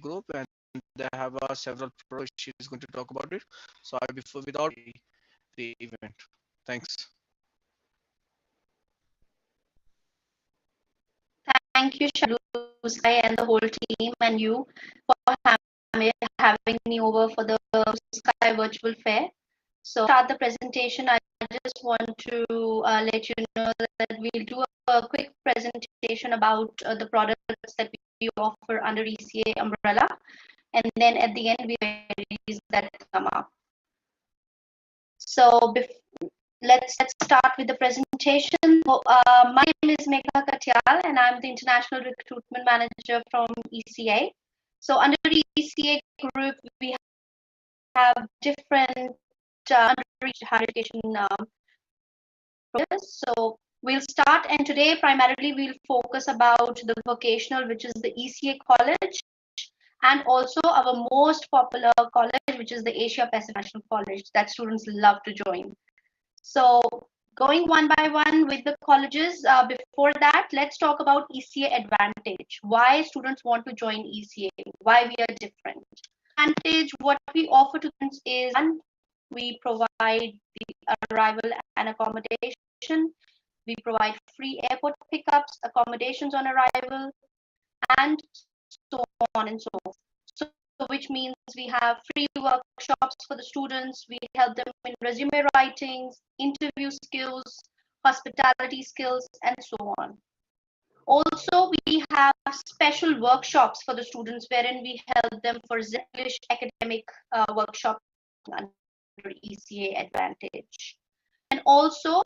group, and they have several pro. She is going to talk about it. So before without the event. Thanks. Thank you, Shadusai and the whole team, and you for having me over for the Sky Virtual Fair. So, start the presentation. I just want to let you know that we'll do a quick presentation about the products that we offer under ECA umbrella, and then at the end we release that come up. So, let's start with the presentation. My name is Megha Katyal, and I'm the International Recruitment Manager from ECA. So under the ECA group, we have different higher education programs. So we'll start, and today primarily we'll focus about the vocational, which is the ECA college, and also our most popular college, which is the Asia Pacific National College that students love to join. So going one by one with the colleges, before that, let's talk about ECA Advantage. Why students want to join ECA, why we are different. Advantage, what we offer to students is, one, we provide the arrival and accommodation. We provide free airport pickups, accommodations on arrival, and so on and so forth. So which means we have free workshops for the students. We help them in resume writings, interview skills, hospitality skills, and so on. Also, we have special workshops for the students wherein we help them for English academic workshop under ECA Advantage. And also,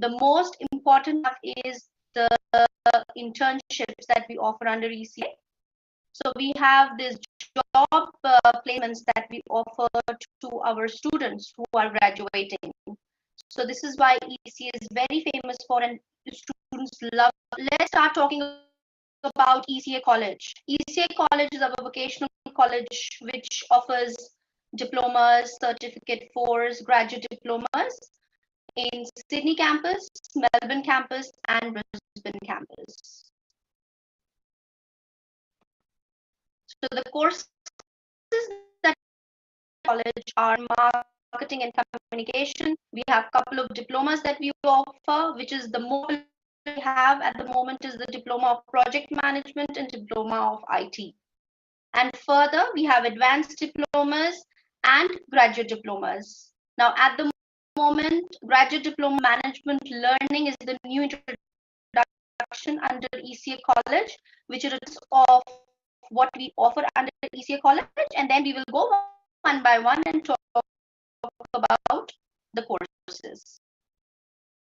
the most important is the internships that we offer under ECA. So we have this job placements that we offer to our students who are graduating. So this is why ECA is very famous for, and students love. Let's start talking about ECA College. ECA College is our vocational college which offers diplomas, certificate 4s, graduate diplomas in Sydney campus, Melbourne campus, and Brisbane campus. So the courses that college are marketing and communication. We have a couple of diplomas that we offer, which is the most we have at the moment is the diploma of project management and diploma of IT. And further, we have advanced diplomas and graduate diplomas. Now, at the moment, graduate diploma management learning is the new introduction under ECA College, which is of what we offer under ECA College, and then we will go one by one and talk about the courses.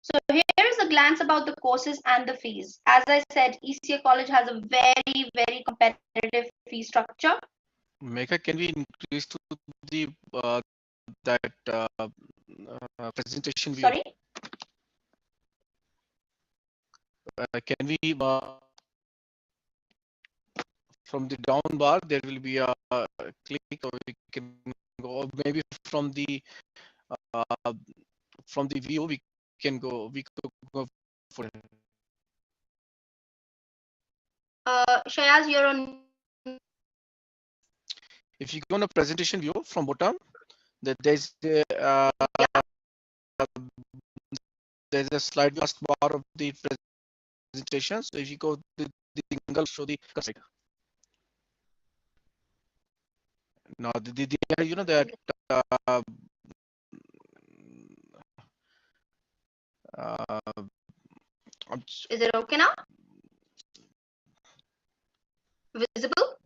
So here is a glance about the courses and the fees. As I said, ECA College has a very, very competitive fee structure. Megha, can we increase to the presentation view? Sorry? Can we from the down bar there will be a click, or we can go maybe from the view we could go for it. Shayaz, you're on. If you go on a presentation view from bottom, there's a slide last bar of the presentation. So if you go the angle, show the side. Now you know that is it okay now? Visible?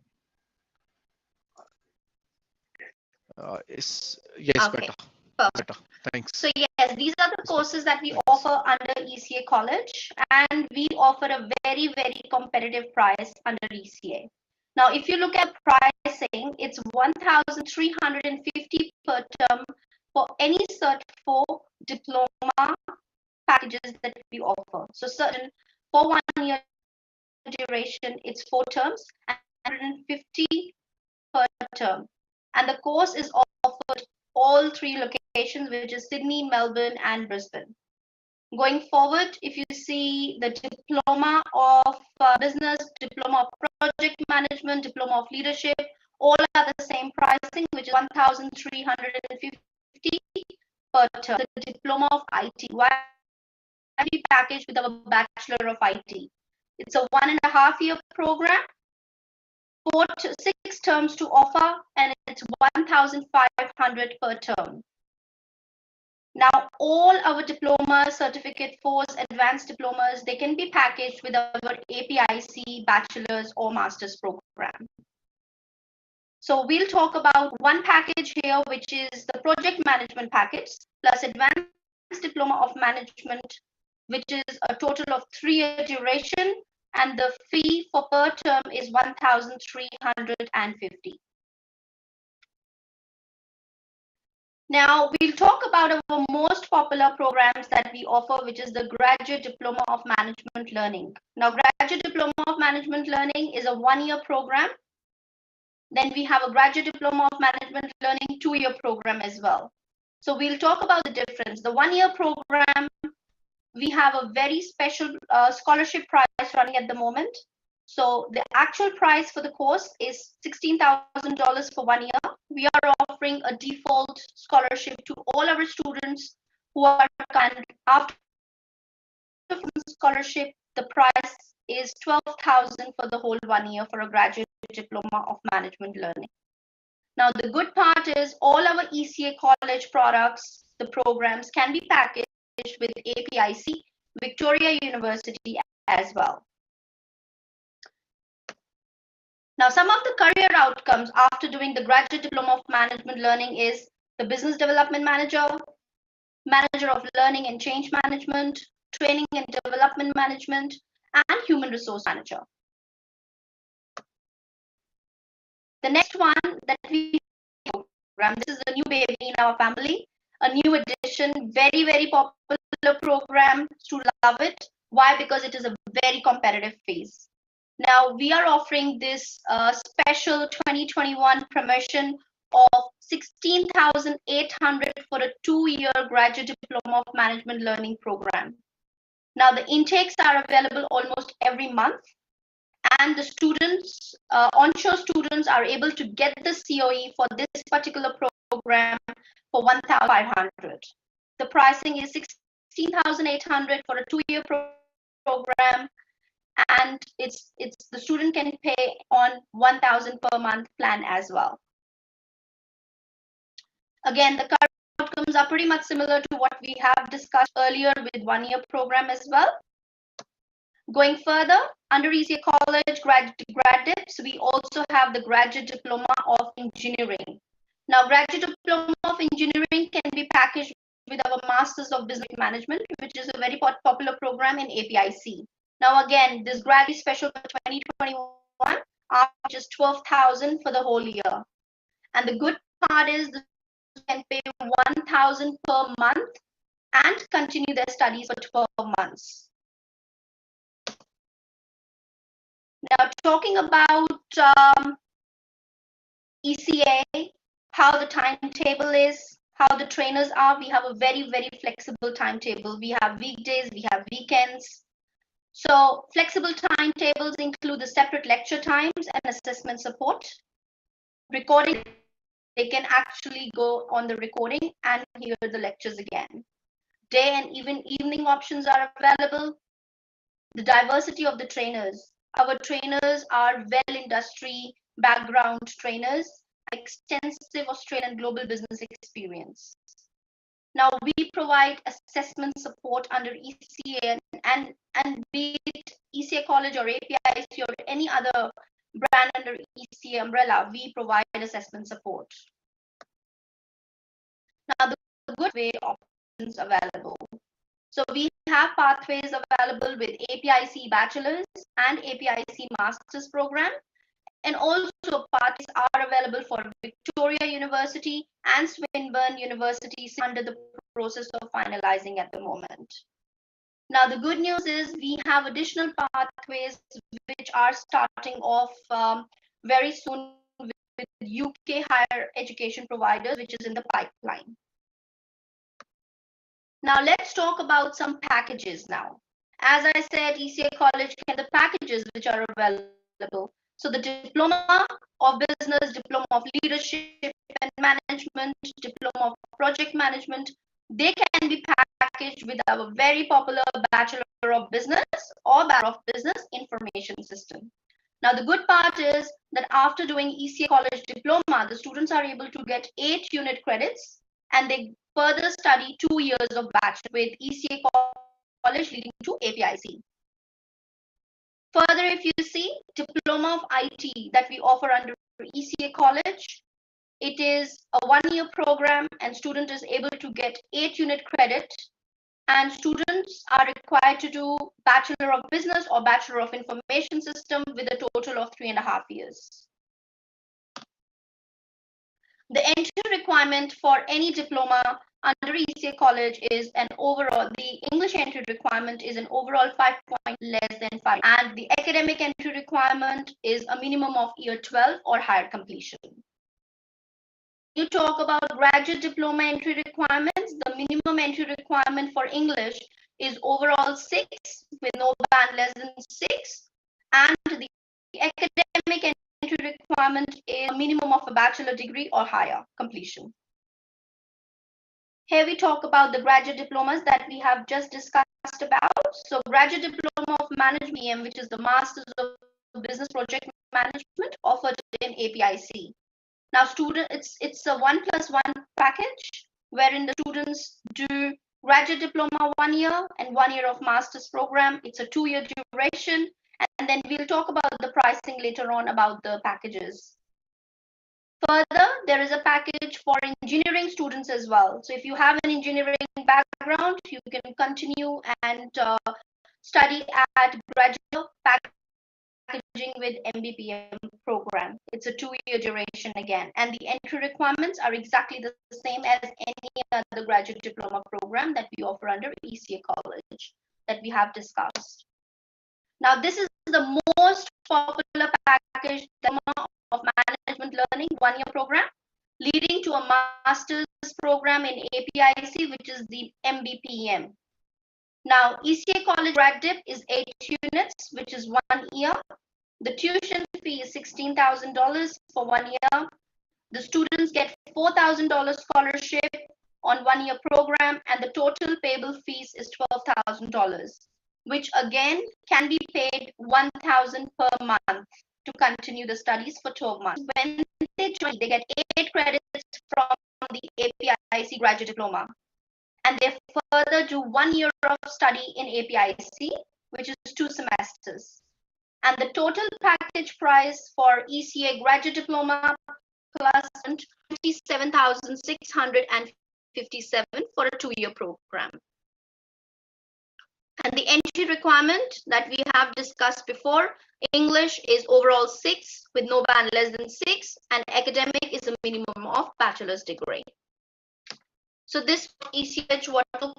Yes, okay. Better. Thanks. So yes, these are the courses that we offer under ECA College, and we offer a very, very competitive price under ECA. Now, if you look at pricing, it's 1,350 per term for any Cert 4 diploma packages that we offer. So certain for 1 year duration, it's 4 terms and 150 per term. And the course is offered all 3 locations, which is Sydney, Melbourne, and Brisbane. Going forward, if you see the diploma of business, diploma of project management, diploma of leadership, all are the same pricing, which is 1,350 per term. The Diploma of IT. Why we packaged with our Bachelor of IT? It's a 1.5-year program, 6 terms to offer, and it's 1,500 per term. Now, all our diplomas, certificate 4s, advanced diplomas, they can be packaged with our APIC bachelor's or master's program. So we'll talk about one package here, which is the project management package plus advanced diploma of management, which is a total of 3-year duration, and the fee for per term is 1,350. Now we'll talk about our most popular programs that we offer, which is the Graduate Diploma of Management Learning. Now, Graduate Diploma of Management Learning is a 1-year program. Then we have a Graduate Diploma of Management Learning 2-year program as well. So we'll talk about the difference. The 1-year program, we have a very special scholarship price running at the moment. So the actual price for the course is $16,000 for 1 year. We are offering a default scholarship to all our students who are, and after scholarship, the price is $12,000 for the whole 1 year for a Graduate Diploma of Management Learning. Now, the good part is all our ECA college products, the programs can be packaged with APIC, Victoria University as well. Now, some of the career outcomes after doing the Graduate Diploma of Management Learning is the Business Development Manager, Manager of Learning and Change Management, Training and Development Management, and Human Resource Manager. The next one that we program, this is a new baby in our family, a new addition, very, very popular program. Students love it. Why? Because it is a very competitive phase. Now, we are offering this special 2021 promotion of 16,800 for a 2-year Graduate Diploma of Management Learning program. Now, the intakes are available almost every month, and the students, onshore students, are able to get the COE for this particular program for 1,500. The pricing is 16,800 for a 2-year program, and it's the student can pay on 1,000 per month plan as well. Again, the current outcomes are pretty much similar to what we have discussed earlier with 1-year program as well. Going further, under ECA College graduates, we also have the Graduate Diploma of Engineering. Now, Graduate Diploma of Engineering can be packaged with our Masters of Business Management, which is a very popular program in APIC. Now, again, this grad is special for 2021, just 12,000 for the whole year. And the good part is you can pay 1,000 per month and continue their studies for 12 months. Now, talking about ECA, how the timetable is, how the trainers are, we have a very, very flexible timetable. We have weekdays, we have weekends. So flexible timetables include the separate lecture times and assessment support. Recording, they can actually go on the recording and hear the lectures again. Day and even evening options are available. The diversity of the trainers. Our trainers are well industry background trainers, extensive Australian and global business experience. Now, we provide assessment support under ECA, and be it ECA College or APIC or any other brand under ECA umbrella, we provide assessment support. Now, the good way options available. So we have pathways available with APIC Bachelor's and APIC Master's program, and also pathways are available for Victoria University and Swinburne University under the process of finalizing at the moment. Now, the good news is we have additional pathways which are starting off very soon with UK higher education providers, which is in the pipeline. Now, let's talk about some packages now. As I said, ECA College can the packages which are available. So the diploma of business, diploma of leadership and management, diploma of project management, they can be packaged with our very popular Bachelor of Business or Bachelor of Business Information System. Now, the good part is that after doing ECA College Diploma, the students are able to get 8 unit credits and they further study 2 years of bachelor with ECA College leading to APIC. Further, if you see Diploma of IT that we offer under ECA College, it is a 1-year program and student is able to get 8 unit credit, and students are required to do Bachelor of Business or Bachelor of Information System with a total of 3.5 years. The entry requirement for any diploma under ECA College is an overall, the English entry requirement is an overall 5 point less than 5, and the academic entry requirement is a minimum of year 12 or higher completion. You talk about graduate diploma entry requirements, the minimum entry requirement for English is overall 6 with no band less than 6, and the academic entry requirement is a minimum of a bachelor degree or higher completion. Here we talk about the graduate diplomas that we have just discussed about. So graduate diploma of management, which is the Masters of Business Project Management offered in APIC. Now, it's a 1+1 package wherein the students do graduate diploma 1 year and 1 year of master's program. It's a 2-year duration, and then we'll talk about the pricing later on about the packages. Further, there is a package for engineering students as well. So if you have an engineering background, you can continue and study at graduate packaging with Mbpm program. It's a 2-year duration again, and the entry requirements are exactly the same as any other graduate diploma program that we offer under ECA College that we have discussed. Now, this is the most popular package of management learning 1-year program, leading to a master's program in APIC, which is the Mbpm. Now, ECA College grad dip is 8 units, which is 1 year. The tuition fee is $16,000 for 1 year. The students get $4,000 scholarship on 1-year program, and the total payable fees is $12,000, which again can be paid $1,000 per month to continue the studies for 12 months. When they join, they get 8 credits from the APIC graduate diploma, and they further do 1 year of study in APIC, which is 2 semesters. And the total package price for ECA graduate diploma plus $27,657 for a 2-year program. And the entry requirement that we have discussed before, English is overall 6 with no band less than 6, and academic is a minimum of bachelor's degree. So this ECH Waterloo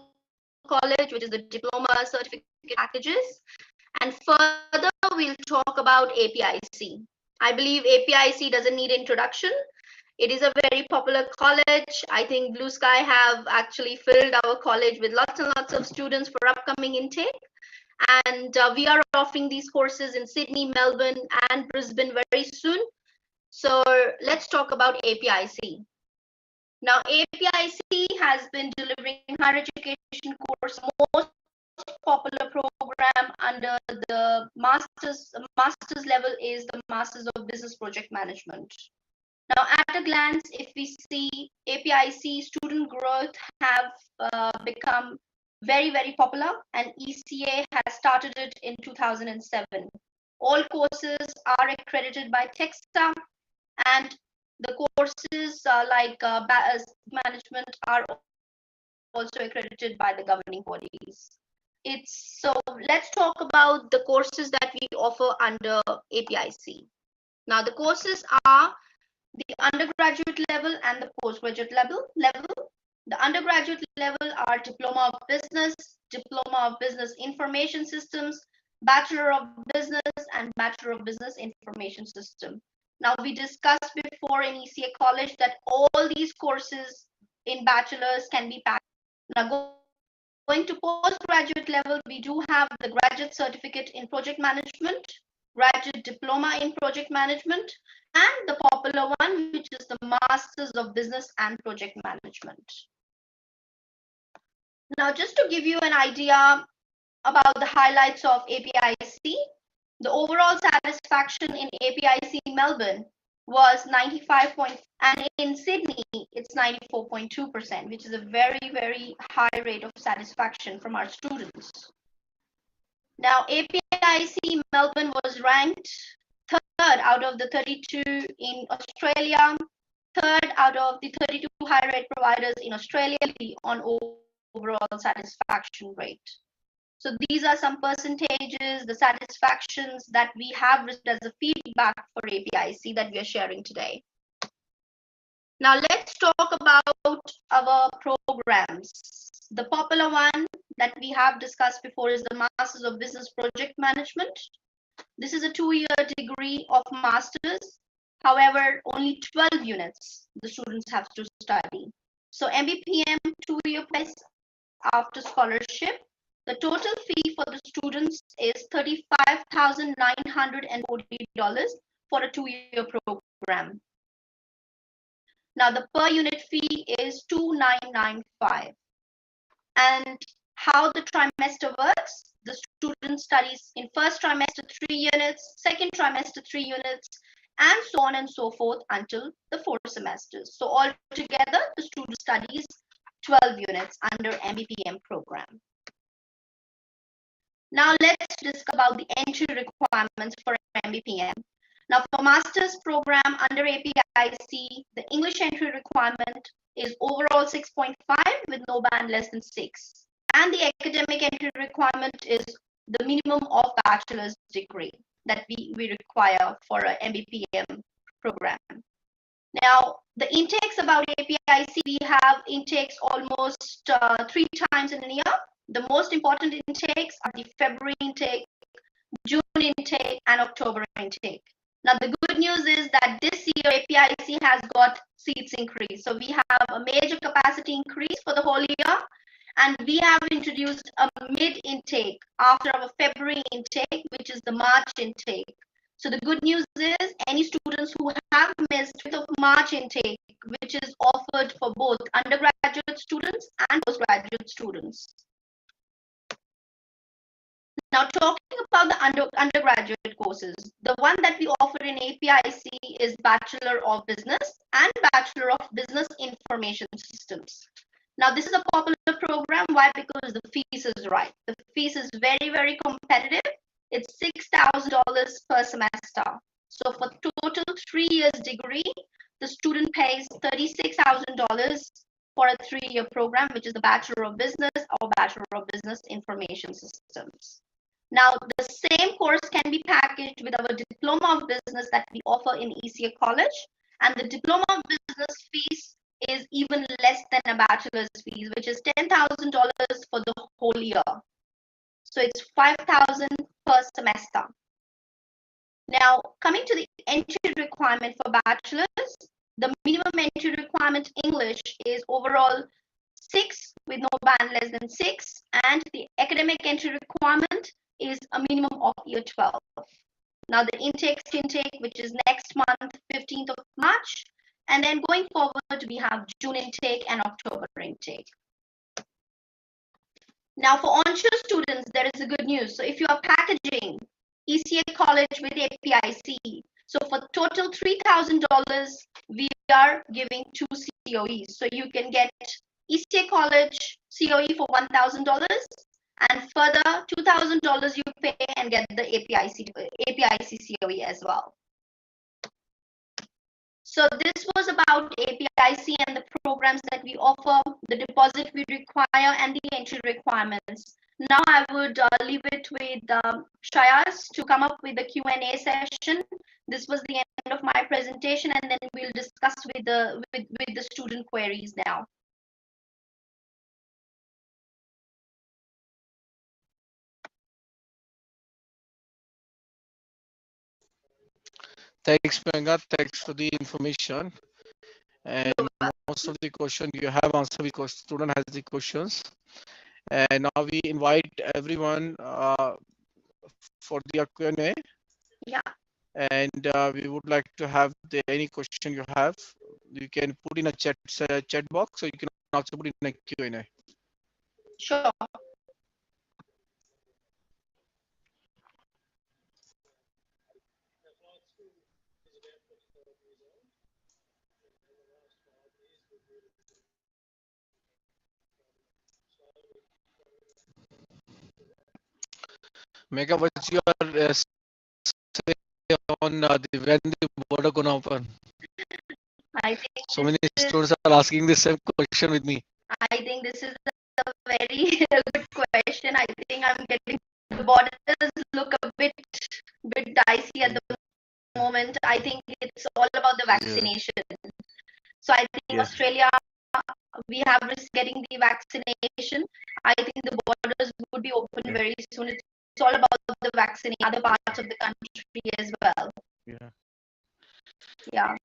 College, which is the diploma certificate packages. And further, we'll talk about APIC. I believe APIC doesn't need introduction. It is a very popular college. I think Blue Sky have actually filled our college with lots and lots of students for upcoming intake. And we are offering these courses in Sydney, Melbourne, and Brisbane very soon. So let's talk about APIC. Now, APIC has been delivering higher education course, most popular program under the master's level is the Masters of Business Project Management. Now, at a glance, if we see APIC student growth have become very, very popular, and ECA has started it in 2007. All courses are accredited by TEXTA, and the courses like management are also accredited by the governing bodies. So let's talk about the courses that we offer under APIC. Now, the courses are the undergraduate level and the postgraduate level. The undergraduate level are Diploma of Business, Diploma of Business Information Systems, Bachelor of Business, and Bachelor of Business Information System. Now, we discussed before in ECA College that all these courses in bachelors can be packed. Now, going to postgraduate level, we do have the graduate certificate in project management, graduate diploma in project management, and the popular one, which is the Masters of Business and Project Management. Now, just to give you an idea about the highlights of APIC, the overall satisfaction in APIC Melbourne was 95. And in Sydney, it's 94.2%, which is a very, very high rate of satisfaction from our students. Now, APIC Melbourne was ranked third out of the 32 in Australia, third out of the 32 high rate providers in Australia on overall satisfaction rate. So these are some percentages, the satisfactions that we have received as a feedback for APIC that we are sharing today. Now let's talk about our programs. The popular one that we have discussed before is the Masters of Business Project Management. This is a 2-year degree of Masters. However, only 12 units the students have to study. So Mbpm 2-year place after scholarship. The total fee for the students is $35,940 for a 2-year program. Now the per unit fee is $2,995. And how the trimester works, the student studies in first trimester 3 units, second trimester 3 units, and so on and so forth until the 4 semesters. So altogether, the student studies 12 units under Mbpm program. Now let's discuss about the entry requirements for Mbpm. Now for master's program under APIC, the English entry requirement is overall 6.5 with no band less than 6. And the academic entry requirement is the minimum of bachelor's degree that we require for an Mbpm program. Now, the intakes about APIC, we have intakes almost 3 times in a year. The most important intakes are the February intake, June intake, and October intake. Now, the good news is that this year APIC has got seats increase. So we have a major capacity increase for the whole year. And we have introduced a mid intake after our February intake, which is the March intake. So the good news is any students who have missed the March intake, which is offered for both undergraduate students and postgraduate students. Now talking about the undergraduate courses, the one that we offer in APIC is Bachelor of Business and Bachelor of Business Information Systems. Now this is a popular program. Why? Because the fees is right. The fees is very, very competitive. It's $6,000 per semester. So for total 3 years degree, the student pays $36,000 for a 3-year program, which is the Bachelor of Business or Bachelor of Business Information Systems. Now, the same course can be packaged with our Diploma of Business that we offer in ECA College. And the Diploma of Business fees is even less than a bachelor's fees, which is $10,000 for the whole year. So it's $5,000 per semester. Now, coming to the entry requirement for bachelor's, the minimum entry requirement English is overall 6 with no band less than 6, and the academic entry requirement is a minimum of year 12. Now the intake, which is next month, 15th of March, and then going forward, we have June intake and October intake. Now for onshore students, there is a good news. So if you are packaging ECA College with APIC, so for total $3,000, we are giving 2 COEs. So you can get ECA College COE for $1,000, and further $2,000 you pay and get the APIC COE as well. So this was about APIC and the programs that we offer, the deposit we require, and the entry requirements. Now I would leave it with Shayas to come up with the Q&A session. This was the end of my presentation, and then we'll discuss with the student queries now. Thanks, Priyanka. Thanks for the information. And most of the question you have answered because student has the questions. And now we invite everyone for the Q&A. Yeah. And we would like to have any question you have. You can put in a chat box, or you can also put in a Q&A. Sure. Mega, what's your say on the when the border gonna open? I think So this many is students are asking the same question with me. I think this is a very good question. I think I'm getting the borders look a bit dicey at the moment. I think it's all about the Yeah, vaccination. So I think yeah, Australia, we have risk getting the vaccination. I think the borders would be open yeah, very soon. It's all about the vaccine, other parts of the country as well. yeah. Yeah.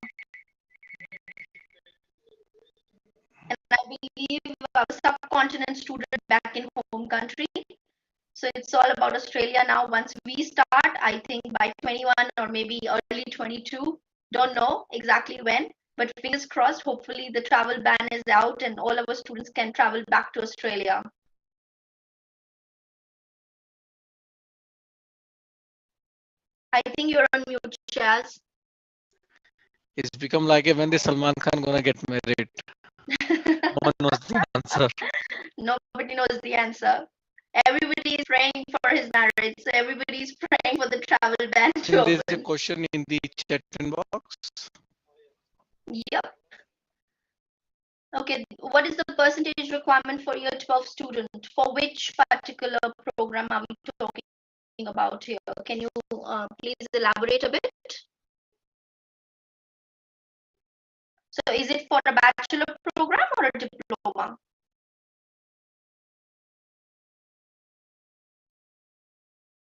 And I believe our subcontinent student back in home country. So it's all about Australia now. Once we start, I think by 21 or maybe early 22, don't know exactly when, but fingers crossed, hopefully the travel ban is out and all of our students can travel back to Australia. I think you're on mute, Shaz. It's become like a when the Salman Khan gonna get married. No one knows the answer. Nobody knows the answer. Everybody is praying for his marriage. So everybody is praying for the travel ban I to think there's a open. question in the chat inbox. Yep. Okay, what is the percentage requirement for year 12 student? For which particular program are we talking about here? Can you please elaborate a bit? So is it for a bachelor program or a diploma?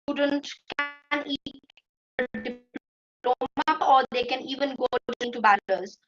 Student can either diploma or they can even go into bachelor's.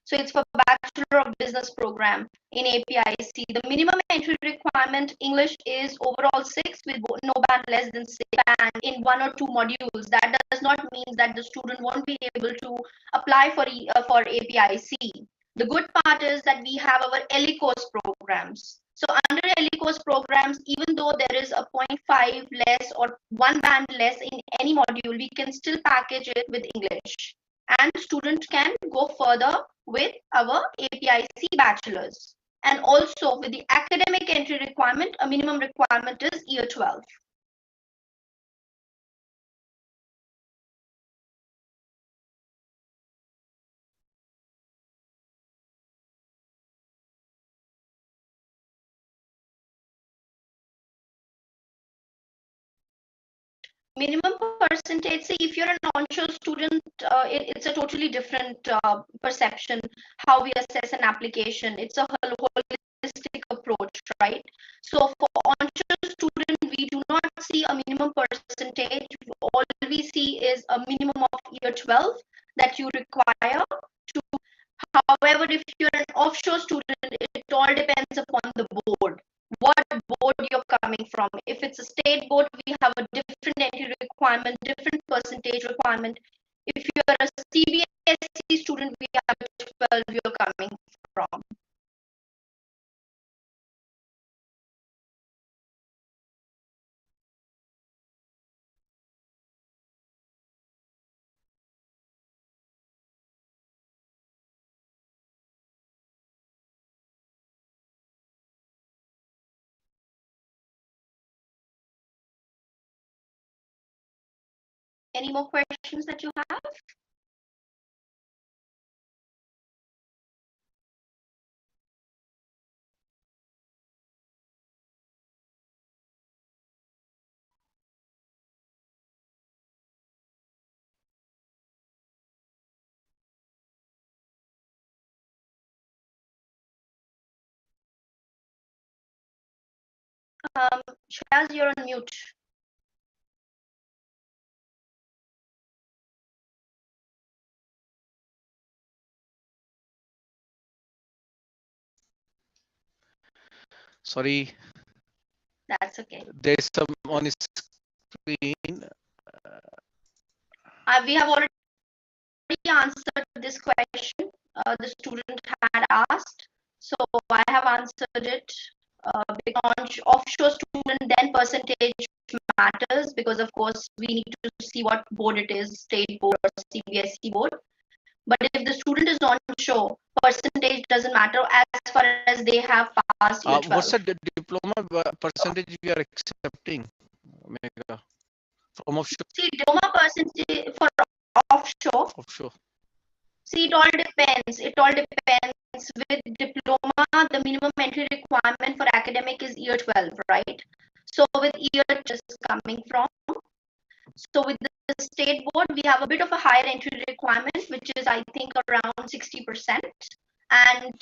So it's for Bachelor of Business program in APIC. The minimum entry requirement English is overall 6 with no band less than 6 and in 1 or 2 modules. That does not mean that the student won't be able to apply for APIC. The good part is that we have our ELI course programs. So under ELI course programs, even though there is a zero point 0.5 less or 1 band less in any module, we can still package it with English and student can go further with our APIC bachelor's. And also with the academic entry requirement, a minimum requirement is year 12. Minimum percentage, see if you're an onshore student, it's a totally different perception how we assess an application. It's a holistic approach, right? So for onshore student, we do not see a minimum percentage. All we see is a minimum of year 12 that you require to. However, if you're an offshore student, it all depends upon the board. What board you're coming from. If it's a state board, we have a different entry requirement, different percentage requirement. If you're a CBSE student, we have a 12 you're coming from. Any more questions that you have? Shaz, you're on mute. Sorry, That's okay. there's some on the screen. We have already answered this question the student had asked. So I have answered it. Because offshore student, then percentage matters, because of course we need to see what board it is, state board or CBSE board. But if the student is onshore, percentage doesn't matter as far as they have passed year 12. What's the diploma percentage we are accepting, Megha, from offshore? See, diploma percentage for offshore. Offshore. See, it all depends. It all depends. With diploma, the minimum entry requirement for academic is year 12, right? So with year just coming from. So with the state board, we have a bit of a higher entry requirement, which is I think around 60%. And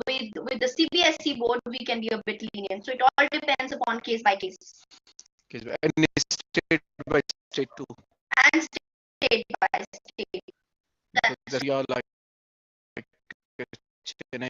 with the CBSE board, we can be a bit lenient. So it all depends upon case by case. And state by state too. And state by state. That we are like Chennai